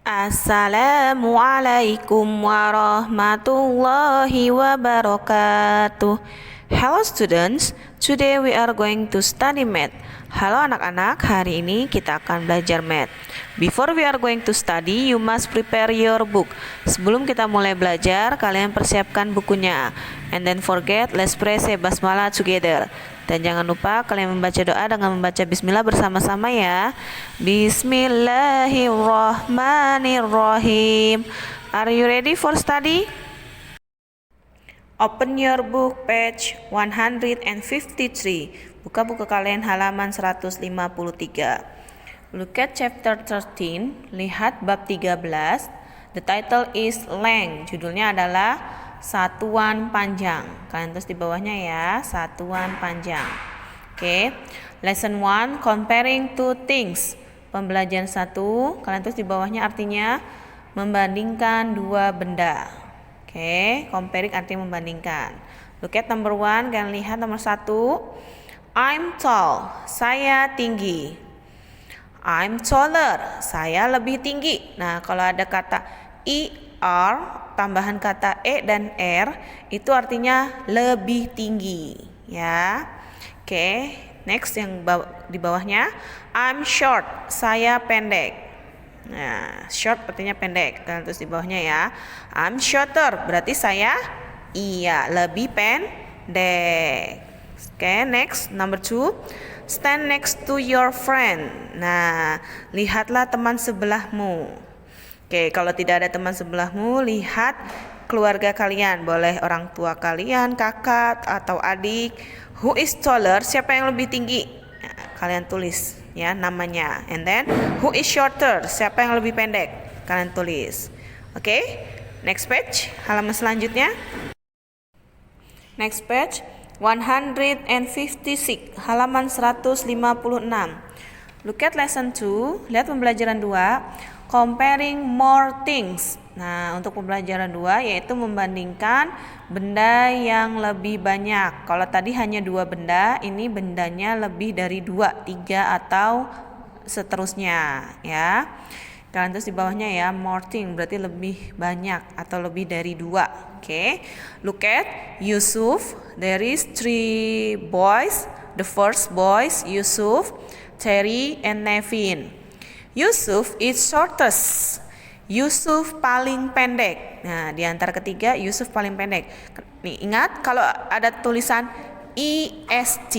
Assalamualaikum warahmatullahi wabarakatuh. Hello students, today we are going to study math. Halo anak-anak, hari ini kita akan belajar math. Before we are going to study, you must prepare your book. Sebelum kita mulai belajar, kalian persiapkan bukunya. And then forget, let's pray say basmalah together. Dan jangan lupa kalian membaca doa dengan membaca bismillah bersama-sama ya. Bismillahirrahmanirrahim. Are you ready for study? Open your book page 153. Buka buku kalian halaman 153. Look at chapter 13. Lihat bab 13. The title is length. Judulnya adalah satuan panjang. Kalian tulis di bawahnya ya, satuan panjang. Oke. Lesson 1, comparing two things. Pembelajaran 1, kalian tulis di bawahnya artinya membandingkan dua benda. Oke, comparing artinya membandingkan. Look at number 1, kalian lihat nomor 1. I'm tall, saya tinggi. I'm taller, saya lebih tinggi. Nah, kalau ada kata ER, tambahan kata E dan R, itu artinya lebih tinggi, ya. Oke, next yang di bawahnya, I'm short, saya pendek. Nah, short artinya pendek. Kalian tulis di bawahnya ya. I'm shorter, berarti saya lebih pendek. Oke, next number 2. Stand next to your friend. Nah, lihatlah teman sebelahmu. Oke, kalau tidak ada teman sebelahmu, lihat keluarga kalian. Boleh orang tua kalian, kakak atau adik. Who is taller? Siapa yang lebih tinggi? Nah, kalian tulis ya namanya. And then, who is shorter? Siapa yang lebih pendek? Kalian tulis. Oke, next page. Halaman selanjutnya. Next page. 156. Halaman 156. Look at lesson 2. Lihat pembelajaran 2. Comparing more things. Nah, untuk pembelajaran 2 yaitu membandingkan benda yang lebih banyak. Kalau tadi hanya 2 benda, ini bendanya lebih dari 2, 3 atau seterusnya ya. Kalian tulis di bawahnya ya, more thing berarti lebih banyak atau lebih dari 2. Oke. Look at Yusuf. There is 3 boys. The first boys Yusuf, Terry and Nevin. Yusuf is shortest. Yusuf paling pendek. Nah, di antara ketiga Yusuf paling pendek. Nih, ingat kalau ada tulisan EST,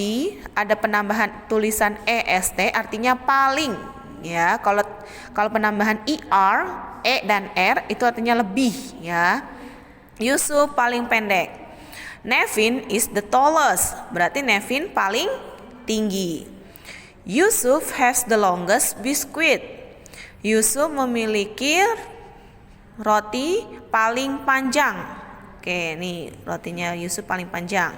ada penambahan tulisan EST artinya paling ya. Kalau penambahan ER, E dan R itu artinya lebih ya. Yusuf paling pendek. Nevin is the tallest. Berarti Nevin paling tinggi. Yusuf has the longest biscuit. Yusuf memiliki roti paling panjang. Oke, nih rotinya Yusuf paling panjang.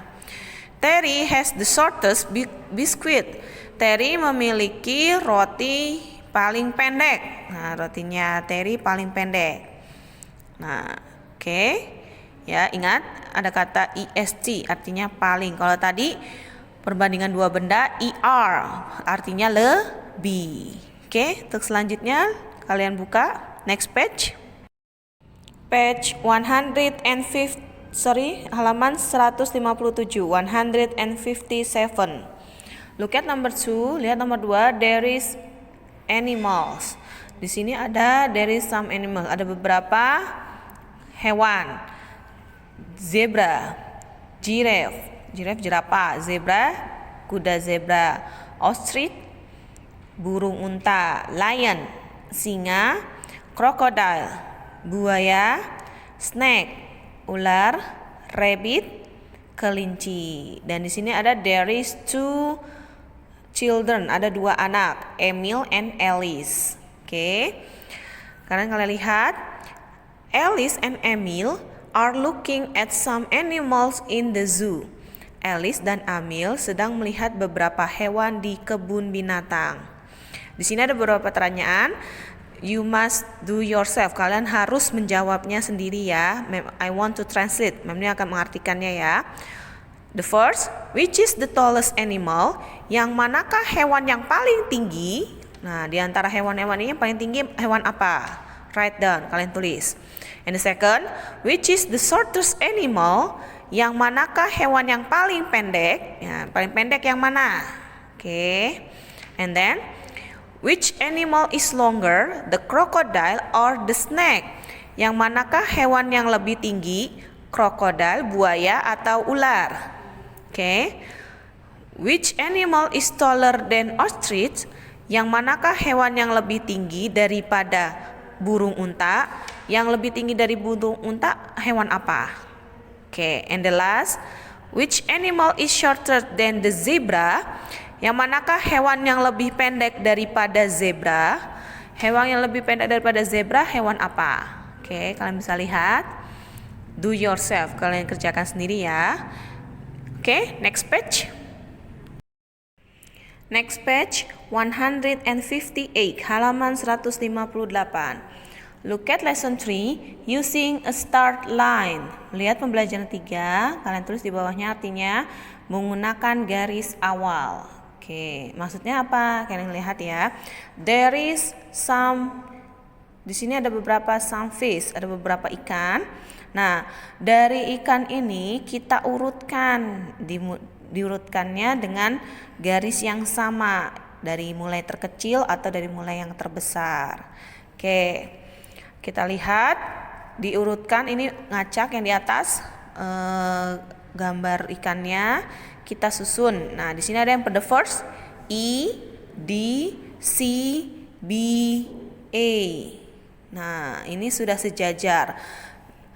Terry has the shortest biscuit. Terry memiliki roti paling pendek. Nah, rotinya Terry paling pendek. Nah, oke. Ya, ingat ada kata EST artinya paling. Kalau tadi perbandingan dua benda, ER artinya lebih. Oke, untuk selanjutnya kalian buka next page. Page 157. Halaman 157. 157. Look at number 2. Lihat nomor 2. There is animals. Di sini there is some animals. Ada beberapa hewan. Zebra, giraffe, jerapah, zebra, kuda zebra, ostrich, burung unta, lion, singa, crocodile, buaya, snake, ular, rabbit, kelinci. Dan di sini there is 2 children, ada 2 anak, Emil and Alice. Oke. Kalian lihat, Alice and Emil are looking at some animals in the zoo. Alice dan Emil sedang melihat beberapa hewan di kebun binatang. Di sini ada beberapa pertanyaan. You must do yourself. Kalian harus menjawabnya sendiri ya. I want to translate. Mem ini akan mengartikannya ya. The first, which is the tallest animal? Yang manakah hewan yang paling tinggi? Nah, di antara hewan-hewan ini yang paling tinggi hewan apa? Write down, kalian tulis. And the second, which is the shortest animal? Yang manakah hewan yang paling pendek? Ya, paling pendek yang mana? Oke. And then, which animal is longer, the crocodile or the snake? Yang manakah hewan yang lebih tinggi? Krokodil, buaya, atau ular? Oke. Which animal is taller than ostrich? Yang manakah hewan yang lebih tinggi daripada burung unta? Yang lebih tinggi dari burung unta hewan apa? Oke, and the last, which animal is shorter than the zebra? Yang manakah hewan yang lebih pendek daripada zebra? Hewan yang lebih pendek daripada zebra hewan apa? Oke, kalian bisa lihat. Do yourself, kalian kerjakan sendiri ya. Oke, next page. Next page 158, halaman 158. Look at lesson 3, using a start line. Lihat pembelajaran 3, kalian tulis di bawahnya artinya menggunakan garis awal. Oke, maksudnya apa? Kalian lihat ya. There is some, di sini ada beberapa some fish, ada beberapa ikan. Nah, dari ikan ini kita urutkan, diurutkannya dengan garis yang sama, dari mulai terkecil atau dari mulai yang terbesar. Oke, kita lihat diurutkan, ini ngacak yang di atas gambar ikannya, kita susun. Nah, di sini ada yang pada first E, D, C, B, A. Nah, ini sudah sejajar.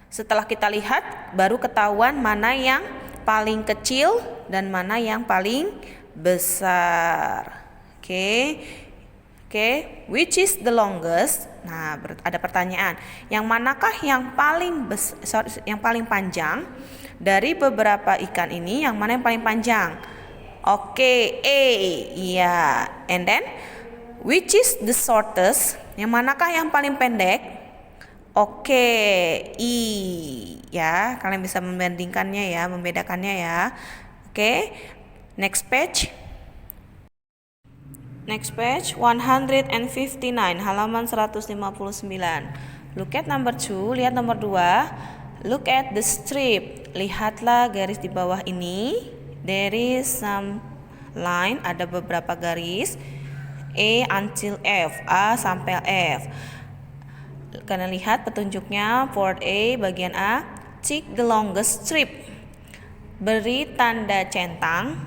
Setelah kita lihat, baru ketahuan mana yang paling kecil dan mana yang paling besar. Oke, which is the longest? Nah, ada pertanyaan. Yang manakah yang paling besar, yang paling panjang dari beberapa ikan ini? Yang mana yang paling panjang? Oke, A. Iya. And then, which is the shortest? Yang manakah yang paling pendek? Oke, I. Ya, kalian bisa membandingkannya ya, membedakannya ya. Oke, next page. Next page 159, halaman 159. Look at number 2, lihat nomor 2. Look at the strip. Lihatlah garis di bawah ini. There is some line, ada beberapa garis. A until F, A sampai F. Kalian lihat petunjuknya, for A bagian A, tick the longest strip. Beri tanda centang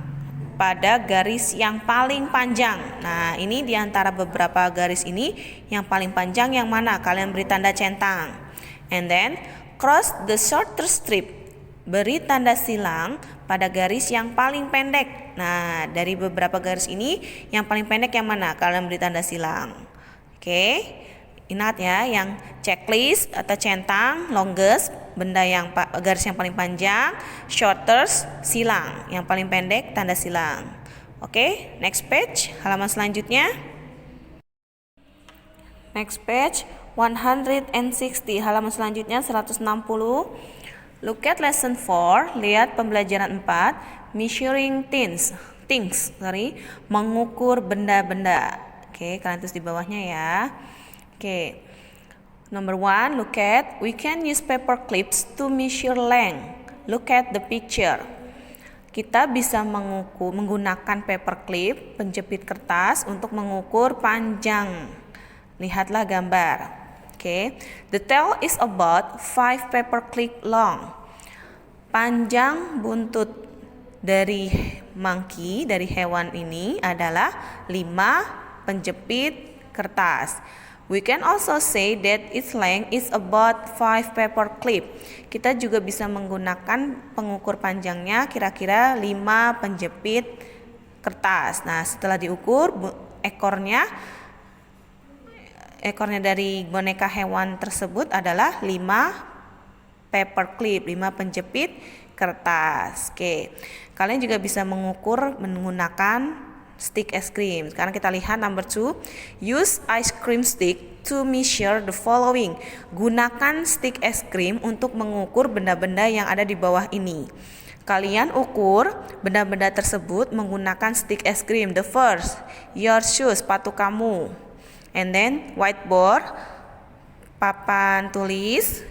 pada garis yang paling panjang. Nah, ini diantara beberapa garis ini yang paling panjang yang mana? Kalian beri tanda centang. And then cross the shorter strip. Beri tanda silang pada garis yang paling pendek. Nah, dari beberapa garis ini yang paling pendek yang mana? Kalian beri tanda silang. Oke. Ingat ya, yang checklist atau centang, longest, benda yang garis yang paling panjang, shortest, silang, yang paling pendek, tanda silang. Oke, next page, halaman selanjutnya. Next page 160, halaman selanjutnya 160. Look at lesson 4, lihat pembelajaran 4, measuring things, mengukur benda-benda. Oke, kalian tulis di bawahnya ya. Oke, number 1, look at, we can use paper clips to measure length. Look at the picture. Kita bisa menggunakan paper clip, penjepit kertas, untuk mengukur panjang. Lihatlah gambar. Oke, the tail is about 5 paper clip long. Panjang buntut dari monkey, dari hewan ini adalah 5 penjepit kertas. We can also say that its length is about 5 paper clip. Kita juga bisa menggunakan pengukur panjangnya kira-kira 5 penjepit kertas. Nah, setelah diukur ekornya dari boneka hewan tersebut adalah 5 paper clip, 5 penjepit kertas. Oke. Kalian juga bisa mengukur menggunakan stick es krim. Sekarang kita lihat number 2. Use ice cream stick to measure the following. Gunakan stick es krim untuk mengukur benda-benda yang ada di bawah ini. Kalian ukur benda-benda tersebut menggunakan stick es krim. The first, your shoes, sepatu kamu. And then whiteboard, papan tulis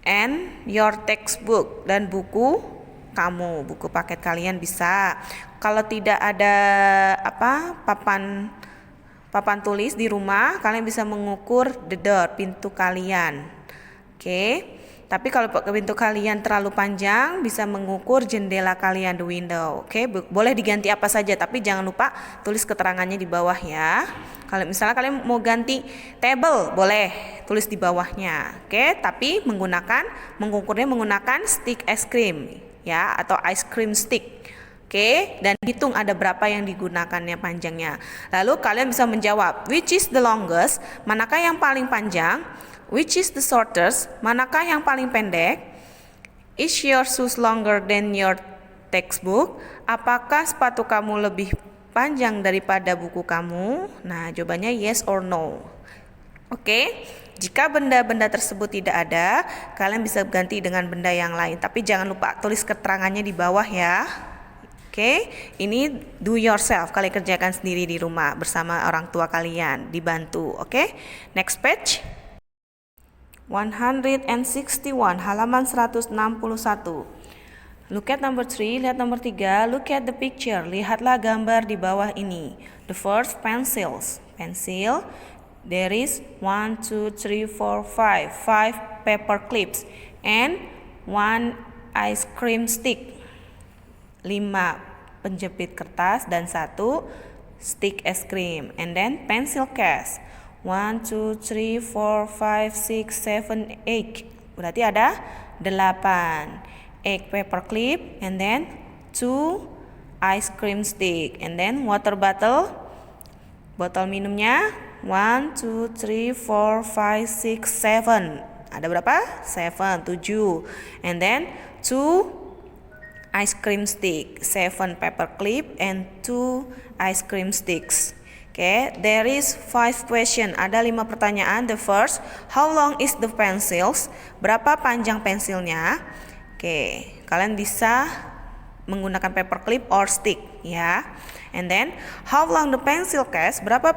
and your textbook, dan buku kamu, buku paket kalian bisa. Kalau tidak ada papan tulis di rumah, kalian bisa mengukur the door, pintu kalian. Oke. Tapi kalau pintu kalian terlalu panjang, bisa mengukur jendela kalian, the window. Oke, boleh diganti apa saja, tapi jangan lupa tulis keterangannya di bawah ya. Kalau misalnya kalian mau ganti table, boleh tulis di bawahnya. Oke, tapi mengukurnya menggunakan stick es krim ya, atau ice cream stick. Oke, dan hitung ada berapa yang digunakannya panjangnya. Lalu kalian bisa menjawab, which is the longest? Manakah yang paling panjang? Which is the shortest? Manakah yang paling pendek? Is your shoes longer than your textbook? Apakah sepatu kamu lebih panjang daripada buku kamu? Nah, jawabannya yes or no. Oke, jika benda-benda tersebut tidak ada, kalian bisa ganti dengan benda yang lain. Tapi jangan lupa tulis keterangannya di bawah ya. Oke, ini do yourself. Kalian kerjakan sendiri di rumah bersama orang tua kalian, dibantu. Oke, next page. 161, halaman 161. Look at number 3, lihat nomor 3. Look at the picture, lihatlah gambar di bawah ini. The first, pencils. Pensil. There is 1, 2, 3, 4, 5 paper clips and 1 ice cream stick. 5 penjepit kertas dan 1 stick es krim. And then pencil case. 1, 2, 3, 4, 5, 6, 7, 8. Berarti ada 8 egg paper clip, and then 2 ice cream stick, and then water bottle, botol minumnya 1, 2, 3, 4, 5, 6, 7. Ada berapa? 7, 7. And then 2 ice cream stick, 7 paper clip, and 2 ice cream sticks. Okay, there is 5 question. Ada 5 pertanyaan. The first, how long is the pencils? Berapa panjang pensilnya? Oke, kalian bisa menggunakan paper clip or stick ya. And then, how long the pencil case? Berapa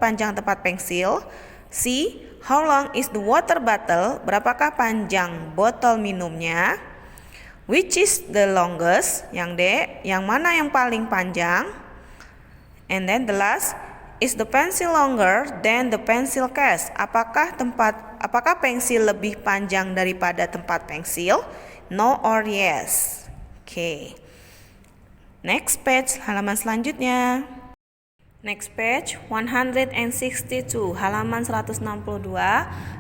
panjang tempat pensil? C, how long is the water bottle? Berapakah panjang botol minumnya? Which is the longest? Yang D, yang mana yang paling panjang? And then the last, is the pencil longer than the pencil case? Apakah pensil lebih panjang daripada tempat pensil? No or yes? Okay. Next page, halaman selanjutnya. Next page, 162, halaman 162.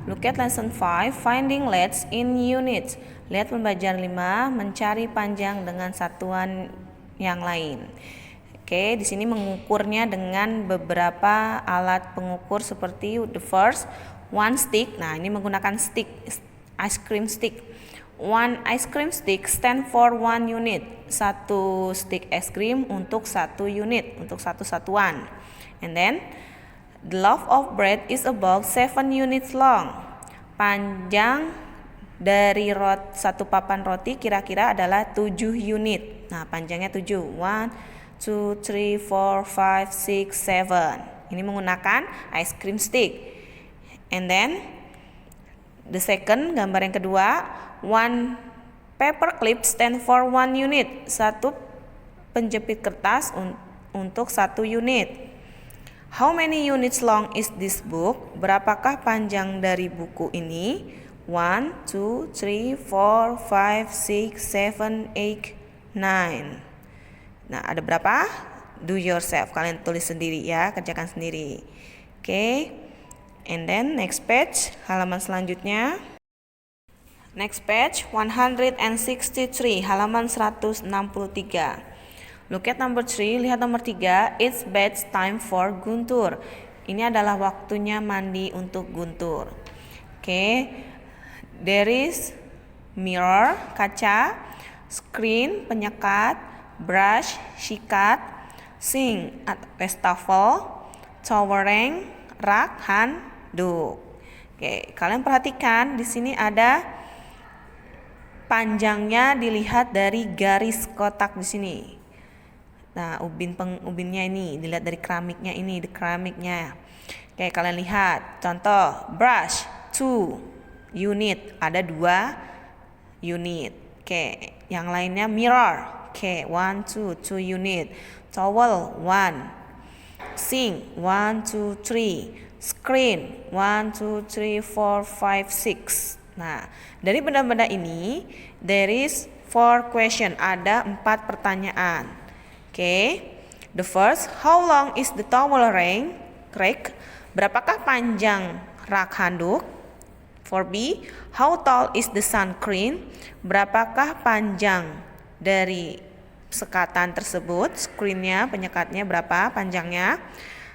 Look at lesson 5, finding lengths in units. Lihat pembelajaran 5, mencari panjang dengan satuan yang lain. Oke, di sini mengukurnya dengan beberapa alat pengukur seperti the first, 1 stick. Nah, ini menggunakan stick, ice cream stick. 1 ice cream stick stand for 1 unit. 1 stick es krim untuk 1 unit, untuk satu satuan. And then the loaf of bread is about 7 units long. Panjang dari satu papan roti kira-kira adalah 7 unit. Nah, panjangnya 7. 1, 2, 3, 4, 5, 6, 7. Ini menggunakan ice cream stick. And then the second, gambar yang kedua, 1 paper clip stand for 1 unit. 1 penjepit kertas untuk 1 unit. How many units long is this book? Berapakah panjang dari buku ini? 1, 2, 3, 4, 5, 6, 7, 8, 9. Nah, ada berapa? Do yourself. Kalian tulis sendiri ya, kerjakan sendiri. Oke. And then next page, halaman selanjutnya. Next page, 163, halaman 163. Look at number 3, lihat nomor 3. It's bedtime for Guntur. Ini adalah waktunya mandi untuk Guntur. Oke. There is mirror, kaca, screen, penyekat, brush, sikat, sink, wastafel, towereng, rak, handuk. Oke, kalian perhatikan di sini ada panjangnya dilihat dari garis kotak di sini. Nah, ubinnya ini dilihat dari keramiknya ini, keramiknya. Oke, kalian lihat. Contoh, brush, 2 unit, ada 2 unit. Oke, yang lainnya mirror. Oke, 1 2 unit. Towel 1. Sink 1 2 3. Screen 1 2 3 4 5 6. Nah, dari benda-benda ini there is 4 question, ada 4 pertanyaan. Oke. The first, how long is the towel rack? Berapakah panjang rak handuk? For B, how tall is the sun screen? Berapakah panjang dari sekatan tersebut? Screennya, penyekatnya berapa panjangnya?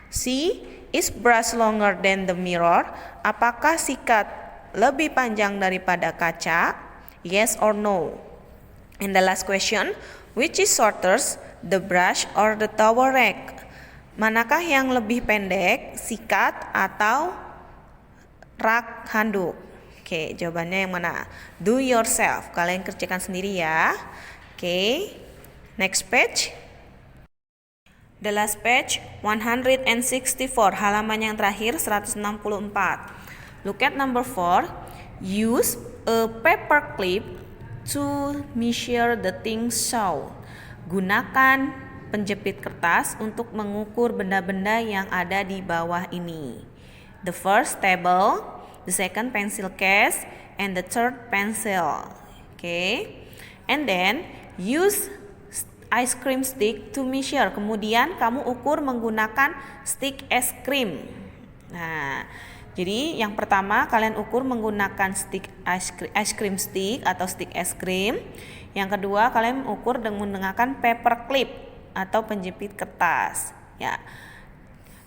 C, is brush longer than the mirror? Apakah sikat lebih panjang daripada kaca? Yes or no? And the last question, which is shorter, the brush or the towel rack? Manakah yang lebih pendek, sikat atau rak handuk? Oke, jawabannya yang mana? Do yourself. Kalian kerjakan sendiri ya. Oke, next page. The last page, 164, halaman yang terakhir 164. Look at number 4. Use a paper clip to measure the things shown. Gunakan penjepit kertas untuk mengukur benda-benda yang ada di bawah ini. The first table, the second pencil case, and the third pencil. Okay, and then use ice cream stick to measure. Kemudian kamu ukur menggunakan stick es krim. Nah, jadi yang pertama kalian ukur menggunakan stick ice cream stick atau stick es krim. Yang kedua kalian ukur dengan menggunakan paper clip atau penjepit kertas. Ya,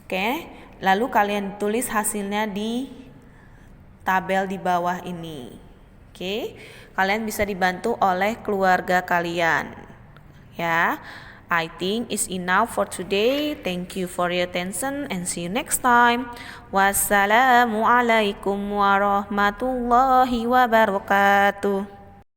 oke. Lalu kalian tulis hasilnya di tabel di bawah ini. Oke, kalian bisa dibantu oleh keluarga kalian. Ya, I think it's enough for today. Thank you for your attention and see you next time. Wassalamualaikum warahmatullahi wabarakatuh.